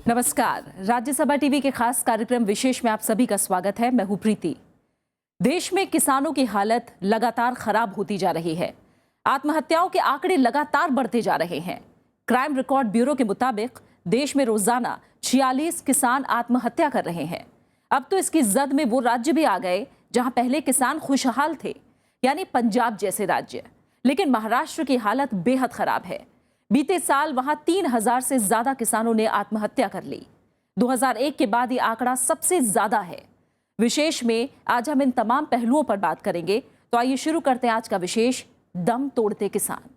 नमस्कार, राज्यसभा टीवी के खास कार्यक्रम विशेष में आप सभी का स्वागत है। मैं हूं प्रीति। देश में किसानों की हालत लगातार खराब होती जा रही है। आत्महत्याओं के आंकड़े लगातार बढ़ते जा रहे हैं। क्राइम रिकॉर्ड ब्यूरो के मुताबिक देश में रोजाना 46 किसान आत्महत्या कर रहे हैं। अब तो इसकी जद में वो राज्य भी आ गए जहां पहले किसान खुशहाल थे, यानी पंजाब जैसे राज्य। लेकिन महाराष्ट्र की हालत बेहद खराब है। बीते साल वहां 3000 से ज्यादा किसानों ने आत्महत्या कर ली। 2001 के बाद ये आंकड़ा सबसे ज्यादा है। विशेष में आज हम इन तमाम पहलुओं पर बात करेंगे। तो आइए शुरू करते हैं आज का विशेष, दम तोड़ते किसान।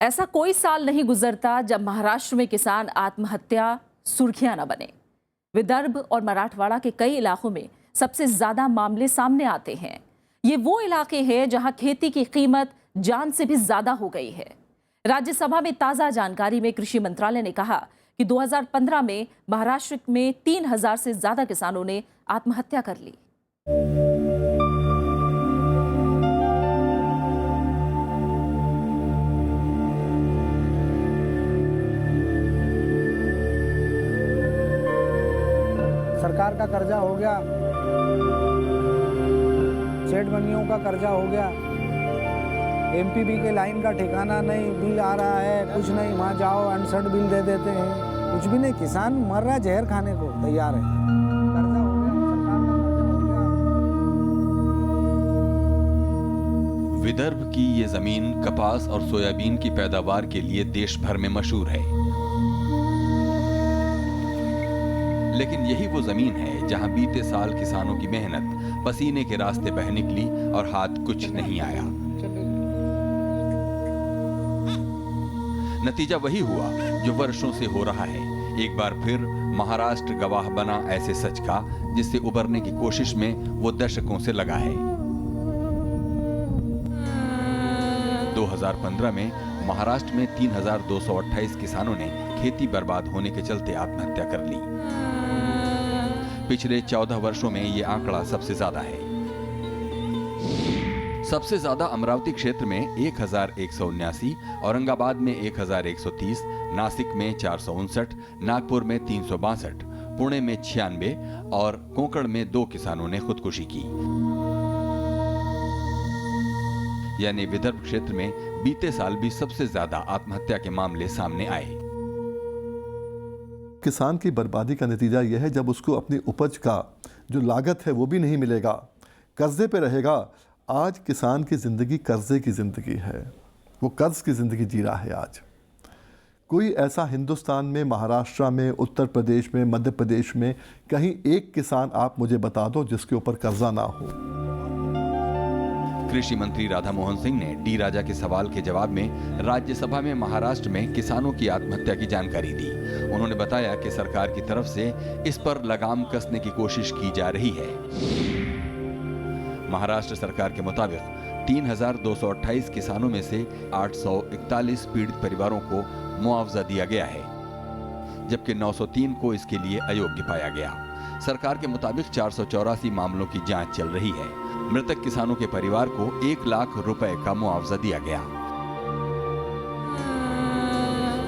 ऐसा कोई साल नहीं गुजरता जब महाराष्ट्र में किसान आत्महत्या सुर्खियां न बने। विदर्भ और मराठवाड़ा के कई इलाकों में सबसे ज्यादा मामले सामने आते हैं। ये वो इलाके हैं जहां खेती की कीमत जान से भी ज्यादा हो गई है। राज्यसभा में ताजा जानकारी में कृषि मंत्रालय ने कहा कि 2015 में महाराष्ट्र में 3000 से ज्यादा किसानों ने आत्महत्या कर ली। सरकार का कर्जा हो गया, सेठ बनियों का कर्जा हो गया, एमपीबी के लाइन का ठिकाना नहीं, बिल आ रहा है कुछ नहीं, वहाँ जाओ अनसर्ट बिल दे देते हैं, कुछ भी नहीं। किसान मर रहा, जहर खाने को तैयार है। कर्जा हो गया, सरकार का कर्जा हो गया। विदर्भ की ये जमीन कपास और सोयाबीन की पैदावार के लिए देश भर में मशहूर है। लेकिन यही वो जमीन है जहां बीते साल किसानों की मेहनत पसीने के रास्ते बह निकली और हाथ कुछ नहीं आया। नतीजा वही हुआ जो वर्षों से हो रहा है। एक बार फिर महाराष्ट्र गवाह बना ऐसे सच का जिससे उबरने की कोशिश में वो दशकों से लगा है। 2015 में महाराष्ट्र में 3228 किसानों ने खेती बर्बाद होने के चलते आत्महत्या कर ली। पिछले 14 वर्षों में यह आंकड़ा सबसे ज्यादा है। सबसे ज्यादा अमरावती क्षेत्र में 1179, औरंगाबाद में 1130, नासिक में 459, नागपुर में 362, पुणे में 96 और कोंकण में 2 किसानों ने खुदकुशी की। यानी विदर्भ क्षेत्र में बीते साल भी सबसे ज्यादा आत्महत्या के मामले सामने आए। किसान की बर्बादी का नतीजा यह है जब उसको अपनी उपज का जो लागत है वो भी नहीं मिलेगा, कर्जे पे रहेगा। आज किसान की ज़िंदगी कर्जे की ज़िंदगी है, वो कर्ज की ज़िंदगी जी रहा है। आज कोई ऐसा हिंदुस्तान में, महाराष्ट्र में, उत्तर प्रदेश में, मध्य प्रदेश में कहीं एक किसान आप मुझे बता दो जिसके ऊपर कर्जा ना हो। कृषि मंत्री राधा मोहन सिंह ने डी राजा के सवाल के जवाब में राज्यसभा में महाराष्ट्र में किसानों की आत्महत्या की जानकारी दी। उन्होंने बताया कि सरकार की तरफ से इस पर लगाम कसने की कोशिश की जा रही है। महाराष्ट्र सरकार के मुताबिक 3228 किसानों में से 841 पीड़ित परिवारों को मुआवजा दिया गया है, जबकि 903 को इसके लिए अयोग्य पाया गया। सरकार के मुताबिक 484 मामलों की जांच चल रही है। मृतक किसानों के परिवार को 1 लाख रुपए का मुआवजा दिया गया।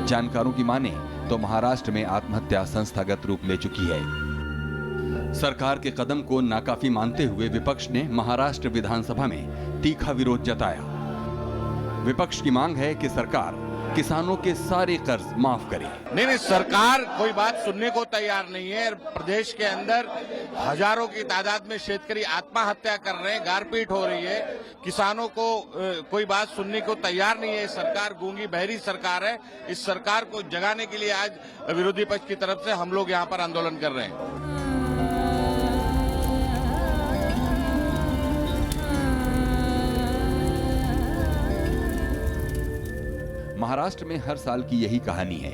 जानकारों की माने तो महाराष्ट्र में आत्महत्या संस्थागत रूप ले चुकी है। सरकार के कदम को नाकाफी मानते हुए विपक्ष ने महाराष्ट्र विधानसभा में तीखा विरोध जताया। विपक्ष की मांग है कि सरकार किसानों के सारे कर्ज माफ करे। नहीं, सरकार कोई बात सुनने को तैयार नहीं है। प्रदेश के अंदर हजारों की तादाद में शेतकरी आत्महत्या कर रहे हैं, गारपीट हो रही है, किसानों को कोई बात सुनने को तैयार नहीं है। सरकार गूंगी बहरी सरकार है। इस सरकार को जगाने के लिए आज विरोधी पक्ष की तरफ से हम लोग यहाँ पर आंदोलन कर रहे हैं। महाराष्ट्र में हर साल की यही कहानी है।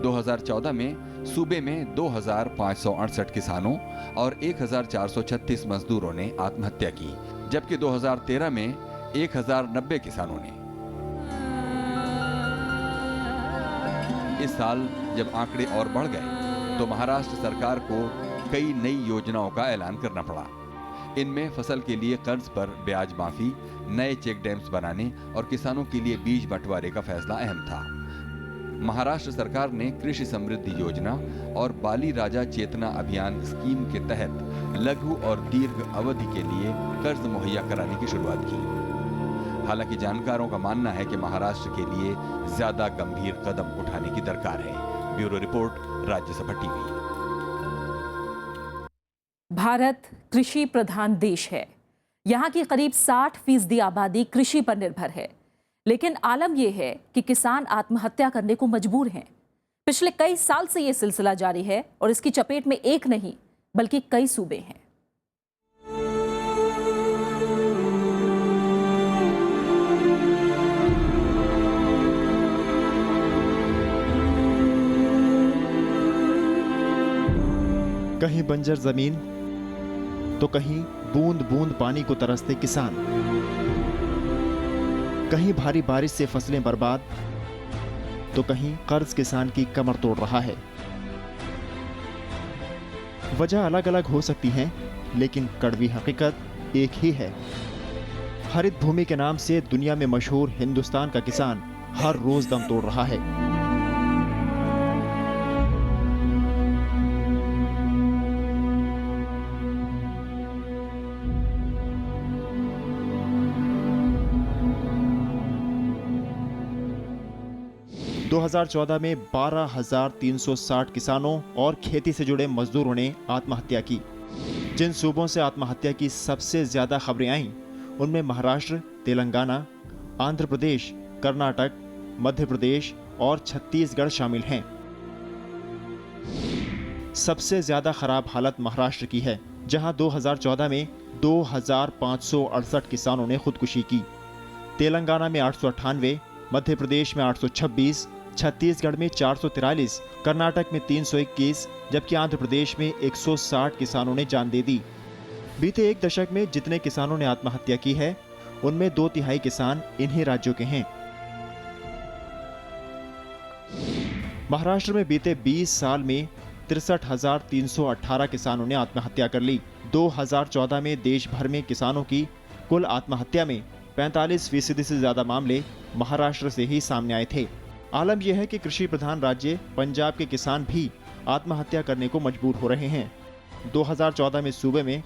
2014 में सूबे में 2568 किसानों और 1436 मजदूरों ने आत्महत्या की, जबकि 2013 में 1090 किसानों ने। इस साल जब आंकड़े और बढ़ गए तो महाराष्ट्र सरकार को कई नई योजनाओं का ऐलान करना पड़ा। इनमें फसल के लिए कर्ज पर ब्याज माफी, नए चेक डैम्स बनाने और किसानों के लिए बीज बंटवारे का फैसला अहम था। महाराष्ट्र सरकार ने कृषि समृद्धि योजना और बाली राजा चेतना अभियान स्कीम के तहत लघु और दीर्घ अवधि के लिए कर्ज मुहैया कराने की शुरुआत की। हालांकि जानकारों का मानना है कि महाराष्ट्र के लिए ज्यादा गंभीर कदम उठाने की दरकार है। Bureau report, Rajya Sabha TV. Bharat कृषि प्रधान देश है। यहाँ की करीब 60% आबादी कृषि पर निर्भर है, लेकिन आलम यह है कि किसान आत्महत्या करने को मजबूर हैं। पिछले कई साल से यह सिलसिला जारी है और इसकी चपेट में एक नहीं बल्कि कई सूबे हैं। कहीं बंजर जमीन तो कहीं बूंद बूंद पानी को तरसते किसान, कहीं भारी बारिश से फसलें बर्बाद तो कहीं कर्ज किसान की कमर तोड़ रहा है। वजह अलग अलग हो सकती हैं, लेकिन कड़वी हकीकत एक ही है। हरित भूमि के नाम से दुनिया में मशहूर हिंदुस्तान का किसान हर रोज दम तोड़ रहा है। दो 2014 में 12,360 किसानों और खेती से जुड़े मजदूरों ने आत्महत्या की। जिन सूबों से आत्महत्या की सबसे ज्यादा खबरें आईं, उनमें महाराष्ट्र, तेलंगाना, आंध्र प्रदेश, कर्नाटक, मध्य प्रदेश और छत्तीसगढ़ शामिल हैं। सबसे ज्यादा खराब हालत महाराष्ट्र की है, जहां 2014 में 2,568 किसानों ने खुदकुशी की। तेलंगाना में 898, मध्य प्रदेश में 826, छत्तीसगढ़ में 443, कर्नाटक में 321, जबकि आंध्र प्रदेश में 160 किसानों ने जान दे दी। बीते एक दशक में जितने किसानों ने आत्महत्या की है, उनमें 2/3 किसान इन्हीं राज्यों के हैं। महाराष्ट्र में बीते 20 साल में 63,318 किसानों ने आत्महत्या कर ली। 2014 में देश भर में किसानों की कुल आत्महत्या में 45% से ज्यादा मामले महाराष्ट्र से ही सामने आए थे। आलम यह है कि कृषि प्रधान राज्य पंजाब के किसान भी आत्महत्या करने को मजबूर हो रहे हैं। 2014 में सूबे में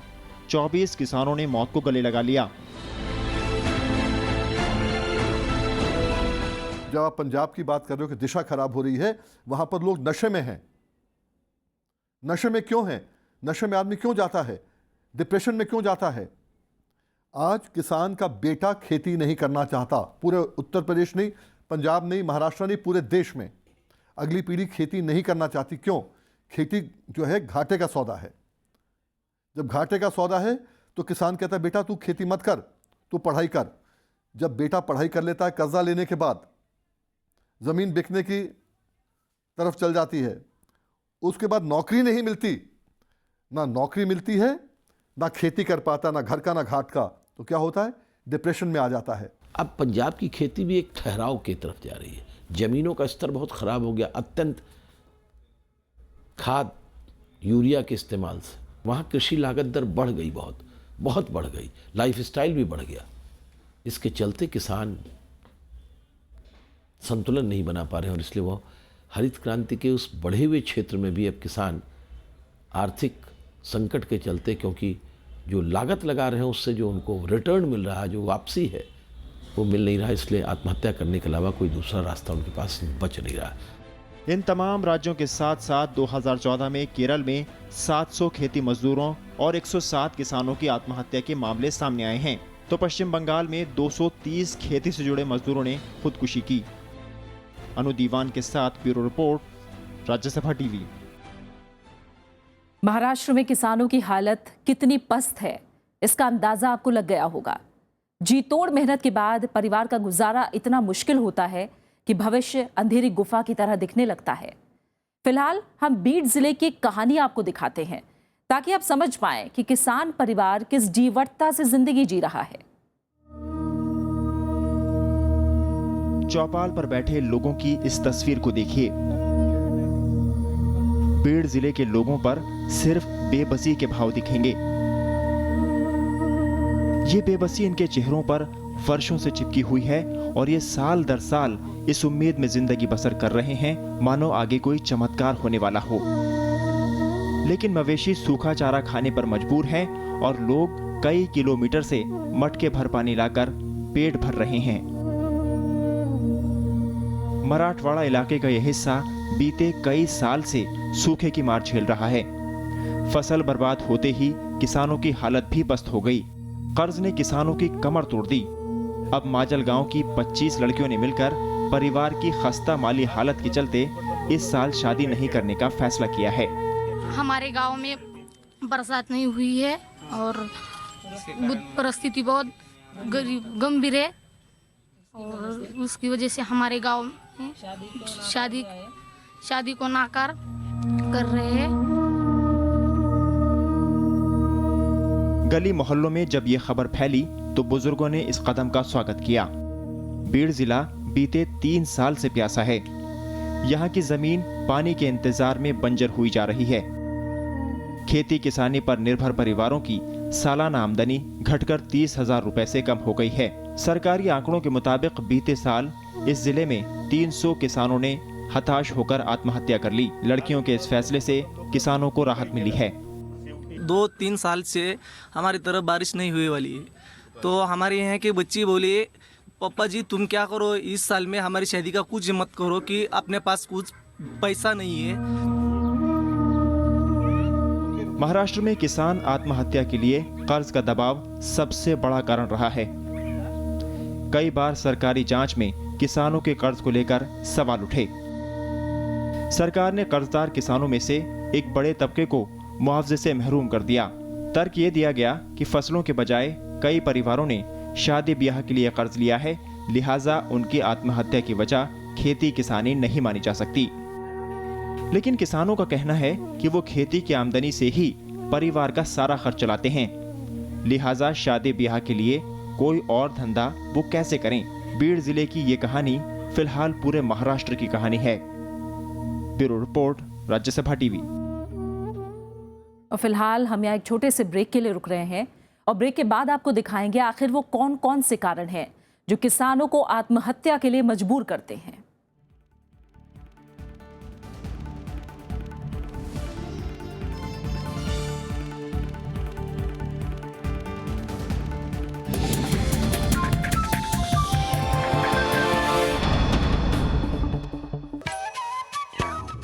24 किसानों ने मौत को गले लगा लिया। जब आप पंजाब की बात कर रहे हो कि दिशा खराब हो रही है, वहां पर लोग नशे में हैं। नशे में क्यों हैं? नशे में आदमी क्यों जाता है? डिप्रेशन में क्यों जाता है? आज किसान का बेटा खेती नहीं करना चाहता। पूरे उत्तर प्रदेश नहीं, पंजाब नहीं, महाराष्ट्र नहीं, पूरे देश में अगली पीढ़ी खेती नहीं करना चाहती। क्यों? खेती जो है घाटे का सौदा है। जब घाटे का सौदा है तो किसान कहता है बेटा तू खेती मत कर, तू पढ़ाई कर। जब बेटा पढ़ाई कर लेता है, कर्जा लेने के बाद ज़मीन बिकने की तरफ चल जाती है, उसके बाद नौकरी नहीं मिलती, ना नौकरी मिलती है, ना खेती कर पाता, ना घर का ना घाट का, तो क्या होता है? डिप्रेशन में आ जाता है। अब पंजाब की खेती भी एक ठहराव की तरफ जा रही है। ज़मीनों का स्तर बहुत ख़राब हो गया, अत्यंत खाद यूरिया के इस्तेमाल से। वहाँ कृषि लागत दर बढ़ गई, बहुत बढ़ गई, लाइफ स्टाइल भी बढ़ गया। इसके चलते किसान संतुलन नहीं बना पा रहे हैं और इसलिए वो हरित क्रांति के उस बढ़े हुए क्षेत्र में भी अब किसान आर्थिक संकट के चलते, क्योंकि जो लागत लगा रहे हैं उससे जो उनको रिटर्न मिल रहा है, जो वापसी है, वो मिल नहीं रहा, इसलिए आत्महत्या करने के अलावा कोई दूसरा रास्ता उनके पास बच नहीं रहा। इन तमाम राज्यों के साथ साथ 2014 में केरल में 700 खेती मजदूरों और 107 किसानों की आत्महत्या के मामले सामने आए हैं, तो पश्चिम बंगाल में 230 खेती से जुड़े मजदूरों ने खुदकुशी की। अनु दीवान के साथ bureau report, Rajya Sabha TV. Maharashtra में किसानों की हालत कितनी पस्त है, इसका अंदाजा आपको लग गया होगा। जी तोड़ मेहनत के बाद परिवार का गुजारा इतना मुश्किल होता है कि भविष्य अंधेरी गुफा की तरह दिखने लगता है। फिलहाल हम बीड जिले की कहानी आपको दिखाते हैं ताकि आप समझ पाएं कि किसान परिवार किस जीवटता से जिंदगी जी रहा है। चौपाल पर बैठे लोगों की इस तस्वीर को देखिए। बीड़ जिले के लोगों पर सिर्फ बेबसी के भाव दिखेंगे। ये बेबसी इनके चेहरों पर वर्षों से चिपकी हुई है और ये साल दर साल इस उम्मीद में जिंदगी बसर कर रहे हैं मानो आगे कोई चमत्कार होने वाला हो। लेकिन मवेशी सूखा चारा खाने पर मजबूर हैं और लोग कई किलोमीटर से मटके भर पानी लाकर पेट भर रहे हैं। मराठवाड़ा इलाके का यह हिस्सा बीते कई साल से सूखे की मार झेल रहा है। फसल बर्बाद होते ही किसानों की हालत भी पस्त हो गई। कर्ज ने किसानों की कमर तोड़ दी। अब माजल गांव की 25 लड़कियों ने मिलकर परिवार की खस्ता माली हालत के चलते इस साल शादी नहीं करने का फैसला किया है। हमारे गांव में बरसात नहीं हुई है और परिस्थिति बहुत गंभीर है और उसकी वजह से हमारे गांव में शादी को नाकार कर रहे हैं। गली मोहल्लों में जब ये खबर फैली तो बुजुर्गों ने इस कदम का स्वागत किया। बीड़ जिला बीते 3 साल से प्यासा है। यहाँ की जमीन पानी के इंतजार में बंजर हुई जा रही है। खेती किसानी पर निर्भर परिवारों की सालाना आमदनी घटकर 30,000 रुपए से कम हो गई है। सरकारी आंकड़ों के मुताबिक बीते साल इस जिले में 300 किसानों ने हताश होकर आत्महत्या कर ली। लड़कियों के इस फैसले से किसानों को राहत मिली है। 2-3 साल से हमारी तरफ बारिश नहीं हुई वाली है, तो हमारे यहाँ के बच्ची बोली पापा जी तुम क्या करो, इस साल में हमारी शादी का कुछ मत करो कि अपने पास कुछ पैसा नहीं है। महाराष्ट्र में किसान आत्महत्या के लिए कर्ज का दबाव सबसे बड़ा कारण रहा है। कई बार सरकारी जांच में किसानों के कर्ज को लेकर सवाल उठे। सरकार ने कर्जदार किसानों में से एक बड़े तबके को मुआवजे से महरूम कर दिया। तर्क ये दिया गया कि फसलों के बजाय कई परिवारों ने शादी ब्याह के लिए कर्ज लिया है, लिहाजा उनकी आत्महत्या की वजह खेती किसानी नहीं मानी जा सकती। लेकिन किसानों का कहना है कि वो खेती की आमदनी से ही परिवार का सारा खर्च चलाते हैं, लिहाजा शादी ब्याह के लिए कोई और धंधा वो कैसे करें। बीड़ जिले की ये कहानी फिलहाल पूरे महाराष्ट्र की कहानी है। Bureau report, Rajya Sabha TV. और फिलहाल हम यहाँ एक छोटे से ब्रेक के लिए रुक रहे हैं और ब्रेक के बाद आपको दिखाएंगे आखिर वो कौन कौन से कारण हैं जो किसानों को आत्महत्या के लिए मजबूर करते हैं।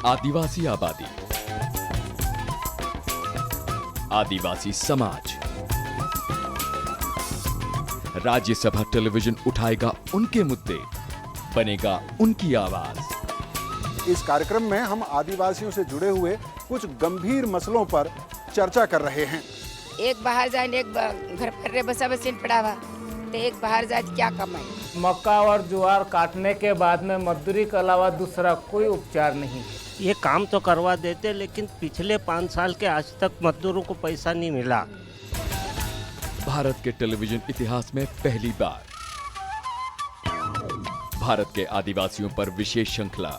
आदिवासी आबादी, आदिवासी समाज। राज्यसभा टेलीविजन उठाएगा उनके मुद्दे, बनेगा उनकी आवाज। इस कार्यक्रम में हम आदिवासियों से जुड़े हुए कुछ गंभीर मसलों पर चर्चा कर रहे हैं। एक बाहर जाए, एक घर पर बसा बसीन पड़ा हुआ, तो एक बाहर जाए क्या कमाए। मक्का और ज्वार काटने के बाद में मजदूरी के अलावा दूसरा कोई उपचार नहीं है। ये काम तो करवा देते, लेकिन पिछले 5 साल के आज तक मजदूरों को पैसा नहीं मिला। भारत के टेलीविजन इतिहास में पहली बार भारत के आदिवासियों पर विशेष श्रृंखला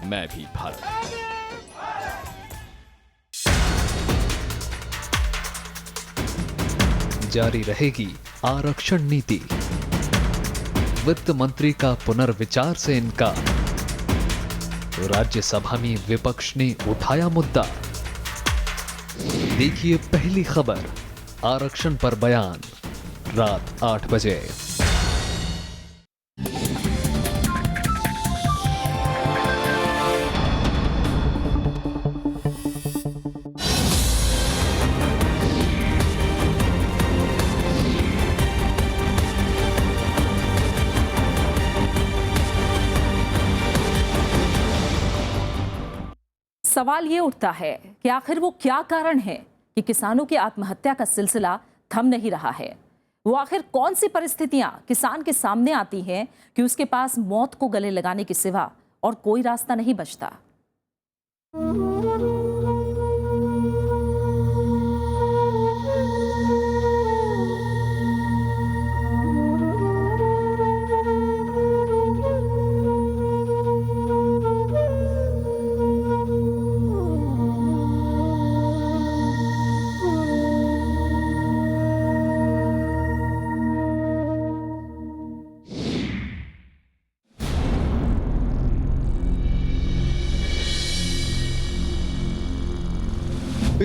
मैं भी भारत। जारी रहेगी आरक्षण नीति। वित्त मंत्री का पुनर्विचार से इनकार। राज्यसभा में विपक्ष ने उठाया मुद्दा। देखिए पहली खबर, आरक्षण पर बयान, रात 8 बजे। सवाल ये उठता है कि आखिर वो क्या कारण है कि किसानों की आत्महत्या का सिलसिला थम नहीं रहा है। वो आखिर कौन सी परिस्थितियां किसान के सामने आती हैं कि उसके पास मौत को गले लगाने के सिवा और कोई रास्ता नहीं बचता।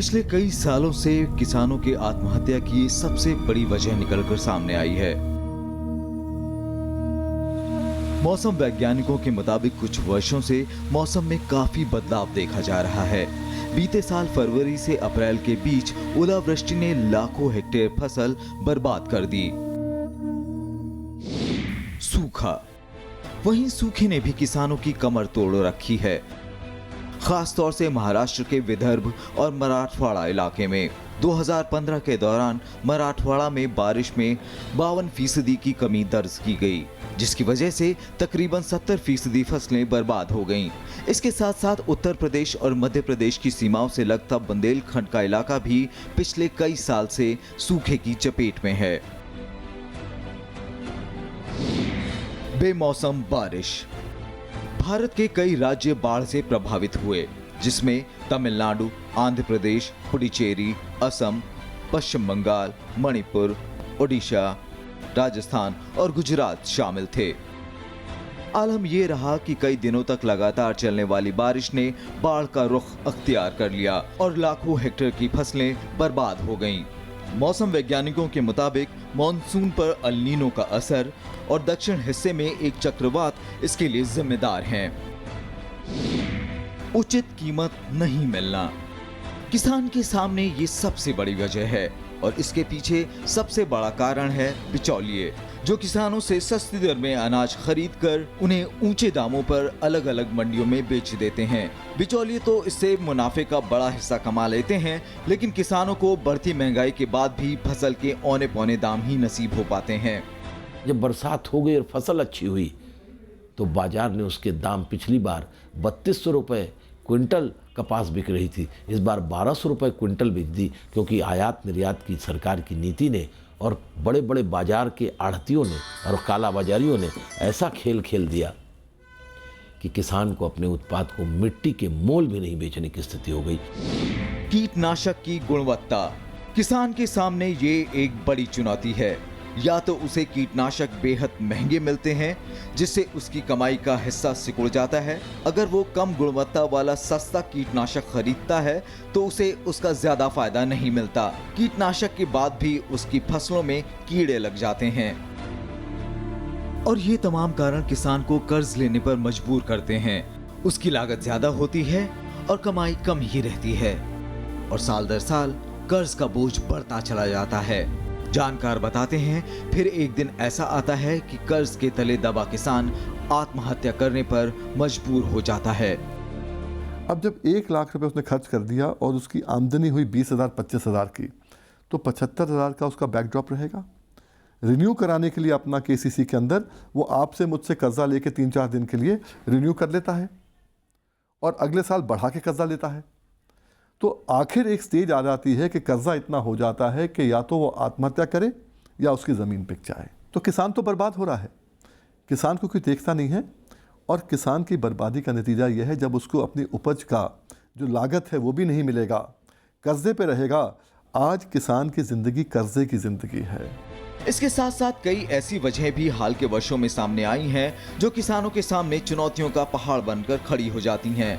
पिछले कई सालों से किसानों के आत्महत्या की सबसे बड़ी वजह निकलकर सामने आई है। मौसम वैज्ञानिकों के मुताबिक कुछ वर्षों से मौसम में काफी बदलाव देखा जा रहा है। बीते साल फरवरी से अप्रैल के बीच ओलावृष्टि ने लाखों हेक्टेयर फसल बर्बाद कर दी। सूखा, वहीं सूखे ने भी किसानों की कमर तोड़ रखी है, खास तौर से महाराष्ट्र के विदर्भ और मराठवाड़ा इलाके में। 2015 के दौरान मराठवाड़ा में बारिश में 52% की कमी दर्ज की गई, जिसकी वजह से तकरीबन 70% फसलें बर्बाद हो गईं। इसके साथ साथ उत्तर प्रदेश और मध्य प्रदेश की सीमाओं से लगता बुंदेलखंड का इलाका भी पिछले कई साल से सूखे की चपेट में है। बेमौसम बारिश, भारत के कई राज्य बाढ़ से प्रभावित हुए, जिसमें तमिलनाडु, आंध्र प्रदेश, पुडुचेरी, असम, पश्चिम बंगाल, मणिपुर, ओडिशा, राजस्थान और गुजरात शामिल थे। आलम यह रहा कि कई दिनों तक लगातार चलने वाली बारिश ने बाढ़ का रुख अख्तियार कर लिया और लाखों हेक्टेयर की फसलें बर्बाद हो गईं। मौसम वैज्ञानिकों के मुताबिक मॉनसून पर अल नीनो का असर और दक्षिण हिस्से में एक चक्रवात इसके लिए जिम्मेदार हैं। उचित कीमत नहीं मिलना, किसान के सामने ये सबसे बड़ी वजह है और इसके पीछे सबसे बड़ा कारण है बिचौलिए, जो किसानों से सस्ती दर में अनाज खरीद कर उन्हें ऊंचे दामों पर अलग अलग मंडियों में बेच देते हैं। बिचौलिए तो इससे मुनाफे का बड़ा हिस्सा कमा लेते हैं, लेकिन किसानों को बढ़ती महंगाई के बाद भी फसल के औने पौने दाम ही नसीब हो पाते हैं। जब बरसात हो गई और फसल अच्छी हुई तो बाजार ने उसके दाम, पिछली बार 3200 रुपये क्विंटल कपास बिक रही थी, इस बार 1200 रुपये क्विंटल बिक दी, क्योंकि आयात निर्यात की सरकार की नीति ने और बड़े बड़े बाजार के आढ़तियों ने और काला बाजारियों ने ऐसा खेल खेल दिया कि किसान को अपने उत्पाद को मिट्टी के मोल भी नहीं बेचने की स्थिति हो गई। कीटनाशक की गुणवत्ता, किसान के सामने ये एक बड़ी चुनौती है। या तो उसे कीटनाशक बेहद महंगे मिलते हैं, जिससे उसकी कमाई का हिस्सा सिकुड़ जाता है। अगर वो कम गुणवत्ता वाला सस्ता कीटनाशक खरीदता है तो उसे उसका ज्यादा फायदा नहीं मिलता। कीटनाशक के बाद भी उसकी फसलों में कीड़े लग जाते हैं और ये तमाम कारण किसान को कर्ज लेने पर मजबूर करते हैं। उसकी लागत ज्यादा होती है और कमाई कम ही रहती है और साल दर साल कर्ज का बोझ बढ़ता चला जाता है। जानकार बताते हैं फिर एक दिन ऐसा आता है कि कर्ज के तले दबा किसान आत्महत्या करने पर मजबूर हो जाता है। अब जब 1 लाख रुपए उसने खर्च कर दिया और उसकी आमदनी हुई 20,000 25,000 की, तो 75,000 का उसका बैकड्रॉप रहेगा। रिन्यू कराने के लिए अपना केसीसी के अंदर वो आपसे मुझसे कर्जा लेके 3-4 दिन के लिए रिन्यू कर लेता है और अगले साल बढ़ा के कर्जा लेता है। तो आखिर एक स्टेज आ जाती है कि कर्जा इतना हो जाता है कि या तो वो आत्महत्या करे या उसकी ज़मीन बिक जाए। तो किसान तो बर्बाद हो रहा है, किसान को कोई देखता नहीं है और किसान की बर्बादी का नतीजा यह है जब उसको अपनी उपज का जो लागत है वो भी नहीं मिलेगा, कर्जे पे रहेगा। आज किसान की ज़िंदगी कर्जे की ज़िंदगी है। इसके साथ साथ कई ऐसी वजहें भी हाल के वर्षों में सामने आई हैं जो किसानों के सामने चुनौतियों का पहाड़ बनकर खड़ी हो जाती हैं।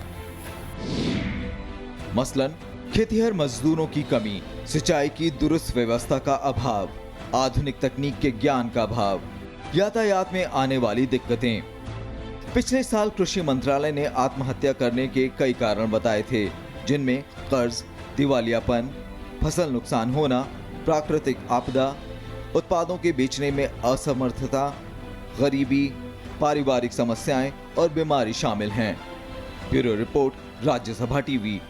मसलन खेतिहर मजदूरों की कमी, सिंचाई की दुरुस्त व्यवस्था का अभाव, आधुनिक तकनीक के ज्ञान का अभाव, यातायात में आने वाली दिक्कतें। पिछले साल कृषि मंत्रालय ने आत्महत्या करने के कई कारण बताए थे, जिनमें कर्ज, दिवालियापन, फसल नुकसान होना, प्राकृतिक आपदा, उत्पादों के बेचने में असमर्थता, गरीबी, पारिवारिक समस्याएं और बीमारी शामिल हैं। Bureau report, Rajya Sabha TV.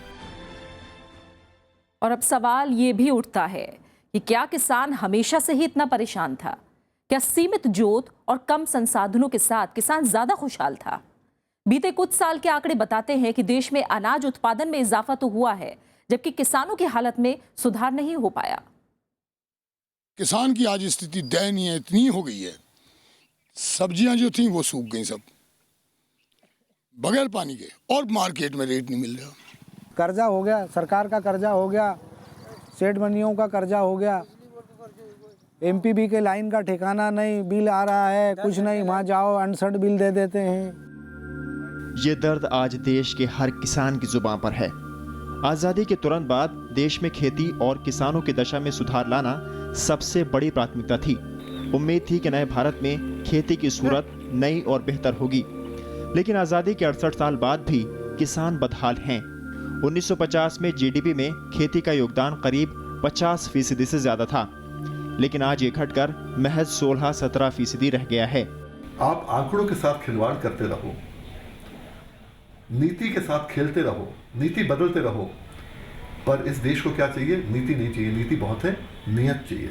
और अब सवाल ये भी उठता है कि क्या किसान हमेशा से ही इतना परेशान था? क्या सीमित जोत और कम संसाधनों के साथ किसान ज्यादा खुशहाल था? बीते कुछ साल के आंकड़े बताते हैं कि देश में अनाज उत्पादन में इजाफा तो हुआ है, जबकि किसानों की हालत में सुधार नहीं हो पाया। किसान की आज स्थिति दयनीय इतनी हो गई है, सब्जियां जो थी वो सूख गई सब बगैर पानी के, और मार्केट में रेट नहीं मिल रहा। कर्जा हो गया, सरकार का कर्जा हो गया, सेठ बनियों का कर्जा हो गया, एमपीबी के लाइन का ठिकाना नहीं, बिल आ रहा है कुछ नहीं, वहाँ जाओ अनसर्ट बिल दे देते हैं। ये दर्द आज देश के हर किसान की जुबान पर है। आज़ादी के तुरंत बाद देश में खेती और किसानों की दशा में सुधार लाना सबसे बड़ी प्राथमिकता थी। उम्मीद थी कि नए भारत में खेती की सूरत नई और बेहतर होगी, लेकिन आज़ादी के 68 साल बाद भी किसान बदहाल हैं। 1950 में जीडीपी में खेती का योगदान करीब 50% से ज्यादा था, लेकिन आज ये घटकर महज 16-17% रह गया है। आप आंकड़ों के साथ खिलवाड़ करते रहो, नीति के साथ खेलते रहो, नीति बदलते रहो, पर इस देश को क्या चाहिए? नीति नहीं चाहिए। नीति बहुत है, नियत चाहिए।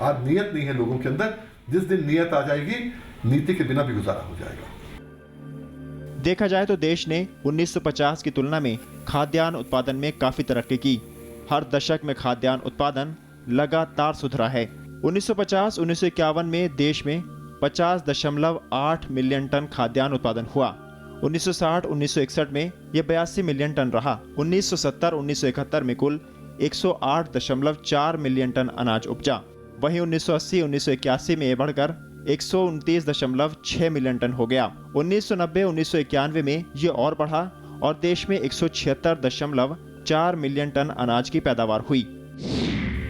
आज नियत नहीं है लोगों के अंदर। जिस दिन नियत आ जाएगी, नीति के बिना भी गुजारा हो जाएगा। देखा जाए तो देश ने 1950 की तुलना में खाद्यान्न उत्पादन में काफी तरक्की की। हर दशक में खाद्यान्न उत्पादन लगातार सुधरा है। 1950-1951 में देश में 50.8 मिलियन टन खाद्यान्न उत्पादन हुआ। 1960-1961 में यह 82 मिलियन टन रहा। 1970-1971 में कुल 108.4 मिलियन टन अनाज उपजा। वहीं 1980-1981 में यह बढ़कर 129.6 मिलियन टन हो गया। 1990-1991 में ये और बढ़ा और देश में 176.4 मिलियन टन अनाज की पैदावार हुई।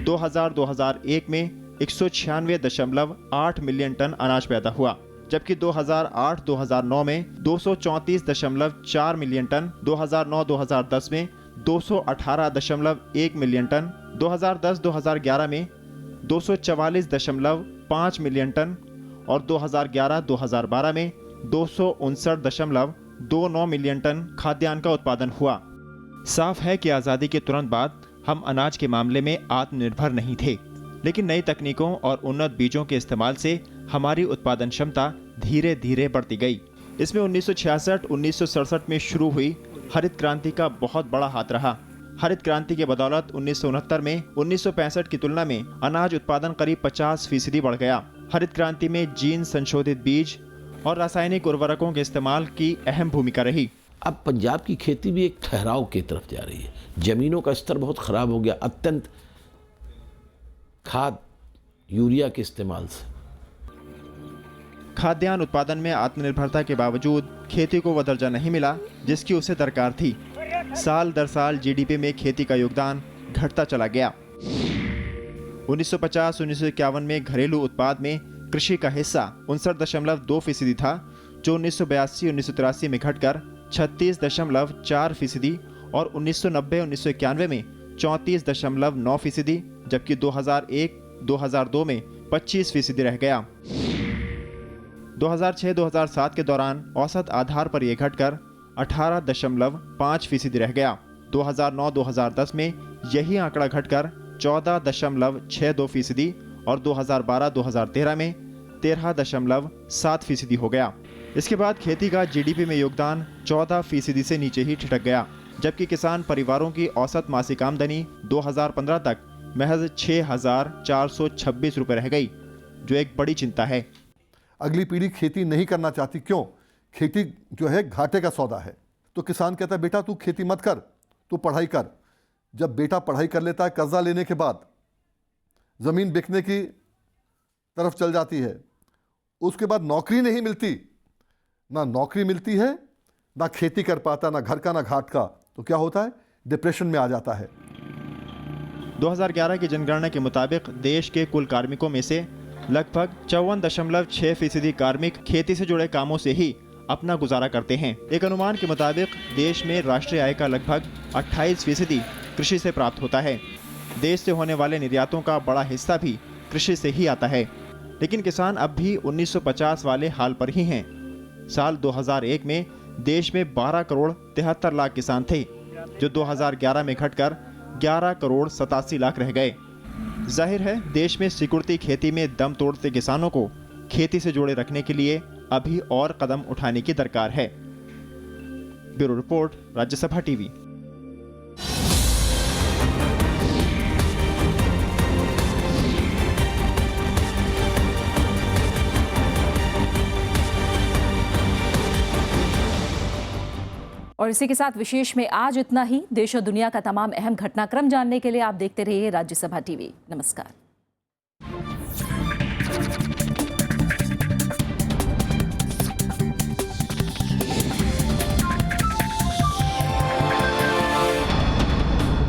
2000-2001 में 196.8 मिलियन टन अनाज पैदा हुआ, जबकि 2008-2009 में 234.4 मिलियन टन, 2009-2010 में 218.1 मिलियन टन, 2010-2011 में 244.5 मिलियन टन और 2011-2012 में 259.29 मिलियन टन खाद्यान्न का उत्पादन हुआ। साफ है कि आज़ादी के तुरंत बाद हम अनाज के मामले में आत्मनिर्भर नहीं थे, लेकिन नई तकनीकों और उन्नत बीजों के इस्तेमाल से हमारी उत्पादन क्षमता धीरे धीरे बढ़ती गई। इसमें 1966-1967 में शुरू हुई हरित क्रांति का बहुत बड़ा हाथ रहा। हरित क्रांति के बदौलत 1969 में 1965 की तुलना में अनाज उत्पादन करीब 50% बढ़ गया। हरित क्रांति में जीन संशोधित बीज और रासायनिक उर्वरकों के इस्तेमाल की अहम भूमिका रही। अब पंजाब की खेती भी एक ठहराव की तरफ जा रही है। जमीनों का स्तर बहुत खराब हो गया, अत्यंत खाद यूरिया के इस्तेमाल से। खाद्यान्न उत्पादन में आत्मनिर्भरता के बावजूद खेती को वह दर्जा नहीं मिला जिसकी उसे दरकार थी। साल दर साल जीडीपी में खेती का योगदान घटता चला गया। 1950-1951 में घरेलू उत्पाद में कृषि का हिस्सा 59.2% था, जो 1982-1983 में घटकर 36.4% और 1990-1991 में 34.9%, जबकि 2001-2002 में 25% रह गया। 2006-2007 के दौरान औसत आधार पर यह घटकर 18.5% रह गया। 2009-2010 में यही आंकड़ा घटकर 14.62% और 2012-2013 में 13.7% हो गया। इसके बाद खेती का जीडीपी में योगदान 14% से नीचे ही ठिठक गया, जबकि किसान परिवारों की औसत मासिक आमदनी 2015 तक महज 6,426 रुपये रह गई, जो एक बड़ी चिंता है। अगली पीढ़ी खेती नहीं करना चाहती। क्यों? खेती जो है घाटे का सौदा है। तो किसान कहता है बेटा तू खेती मत कर, तू पढ़ाई कर। जब बेटा पढ़ाई कर लेता है, कर्जा लेने के बाद ज़मीन बिकने की तरफ चल जाती है, उसके बाद नौकरी नहीं मिलती, ना नौकरी मिलती है, ना खेती कर पाता, ना घर का ना घाट का, तो क्या होता है? डिप्रेशन में आ जाता है। 2011 की जनगणना के मुताबिक देश के कुल कार्मिकों में से लगभग 54.6% कार्मिक खेती से जुड़े कामों से ही अपना गुजारा करते हैं। एक अनुमान के मुताबिक देश में राष्ट्रीय आय का लगभग 28% कृषि से प्राप्त होता है। देश से होने वाले निर्यातों का बड़ा हिस्सा भी कृषि से ही आता है, लेकिन किसान अब भी 1950 वाले हाल पर ही हैं। साल 2001 में देश में 12 करोड़ 73 लाख किसान थे, जो 2011 में घटकर 11 करोड़ 87 लाख रह गए। जाहिर है देश में सिकुड़ती खेती में दम तोड़ते किसानों को खेती से जोड़े रखने के लिए अभी और कदम उठाने की दरकार है। Bureau report, Rajya Sabha TV. और इसी के साथ विशेष में आज इतना ही। देश और दुनिया का तमाम अहम घटनाक्रम जानने के लिए आप देखते रहिए राज्यसभा टीवी। नमस्कार।